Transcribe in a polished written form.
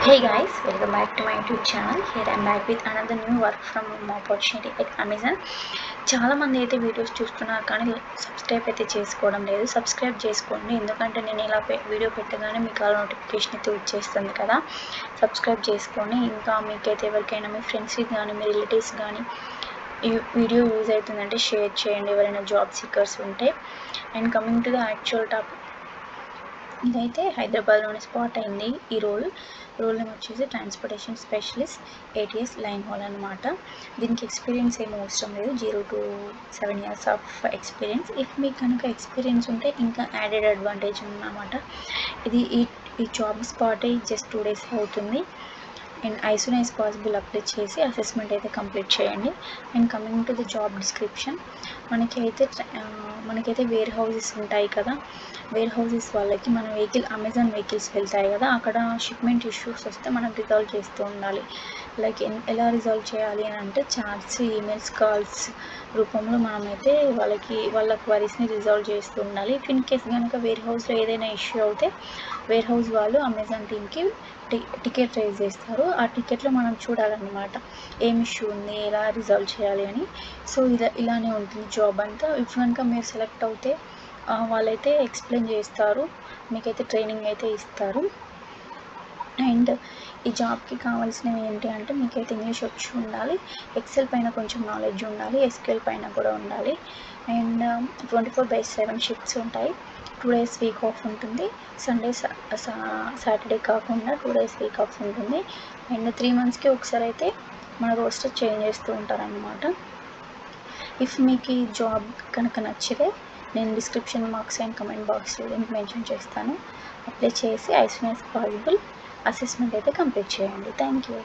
Hey guys, welcome back to my YouTube channel. Here I am back with another new work from home opportunity at Amazon. చాలా మంది అయితే videos చూస్తున్నారు కానీ subscribe అయితే చేసుకోవడం లేదు. సబ్స్క్రైబ్ చేసుకోండి, ఎందుకంటే నేను ఇలా వీడియో పెట్టగానే మీకు అలా నోటిఫికేషన్ అయితే వచ్చేస్తుంది కదా. సబ్స్క్రైబ్ చేసుకోండి. ఇంకా మీకైతే ఎవరికైనా మీ ఫ్రెండ్స్కి కానీ మీ రిలేటివ్స్ కానీ ఈ వీడియో యూజ్ అవుతుందంటే షేర్ చేయండి, ఎవరైనా జాబ్ సీకర్స్ ఉంటే. And coming to the actual topic, ఇదైతే హైదరాబాద్లోనే స్పాట్ అయింది. ఈ రోల్ నేమ్ వచ్చేసి transportation specialist ATS line hall అనమాట. దీనికి ఎక్స్పీరియన్స్ ఏమీ అవసరం లేదు, 0 to 7 years of experience. If మీకు కనుక ఎక్స్పీరియన్స్ ఉంటే ఇంకా యాడెడ్ అడ్వాంటేజ్ ఉందన్నమాట. ఇది ఈ జాబ్ స్పాట్ జస్ట్ 2 days అవుతుంది. And as soon as possible apply చేసి అసెస్మెంట్ అయితే కంప్లీట్ చేయండి. And coming to the job description, మనకైతే వేర్ హౌసెస్ ఉంటాయి కదా. వేర్ హౌసెస్ వాళ్ళకి మన అమెజాన్ వెహికల్స్ వెళ్తాయి కదా, అక్కడ షిప్మెంట్ ఇష్యూస్ వస్తే మనం రిజాల్వ్ చేస్తూ ఉండాలి. లైక్ ఎలా రిజాల్వ్ చేయాలి అని అంటే చాట్స్, ఈమెయిల్స్, కాల్స్ రూపంలో మనమైతే వాళ్ళ క్వరీస్ని రిజాల్వ్ చేస్తూ ఉండాలి. ఇఫ్ ఇన్ కేస్ కనుక వేర్ హౌస్లో ఏదైనా ఇష్యూ అవుతే వేర్ హౌస్ వాళ్ళు అమెజాన్ టీమ్కి టికెట్ రైజ్ చేస్తారు. ఆ టికెట్లో మనం చూడాలన్నమాట ఏం ఇష్యూ ఉంది, ఎలా రిజాల్వ్ చేయాలి అని. సో ఇలానే ఉంటుంది జాబ్ అంతా. ఇఫ్ కనుక మీరు సెలెక్ట్ అవుతే వాళ్ళైతే ఎక్స్ప్లెయిన్ చేస్తారు, మీకైతే ట్రైనింగ్ అయితే ఇస్తారు. అండ్ ఈ జాబ్కి కావాల్సినవి ఏంటి అంటే మీకైతే ఇంగ్లీష్ వచ్చి ఉండాలి, ఎక్సెల్ పైన కొంచెం నాలెడ్జ్ ఉండాలి, SQL పైన కూడా ఉండాలి. అండ్ 24/7 షిఫ్ట్స్ ఉంటాయి. 2 days వీక్ ఆఫ్ ఉంటుంది. సండే సాటర్డే కాకుండా 2 days వీక్ ఆఫ్ ఉంటుంది. అండ్ 3 monthsకి ఒకసారి అయితే మన రోస్టర్ చేంజ్ చేస్తూ ఉంటారనమాట. ఇఫ్ మీకు ఈ జాబ్ కనుక నచ్చితే నేను డిస్క్రిప్షన్ బాక్స్ అండ్ కమెంట్ బాక్స్లో లింక్ మెన్షన్ చేస్తాను. అప్లై చేసి as soon as possible assessment అయితే కంప్లీట్ చేయండి. Thank you.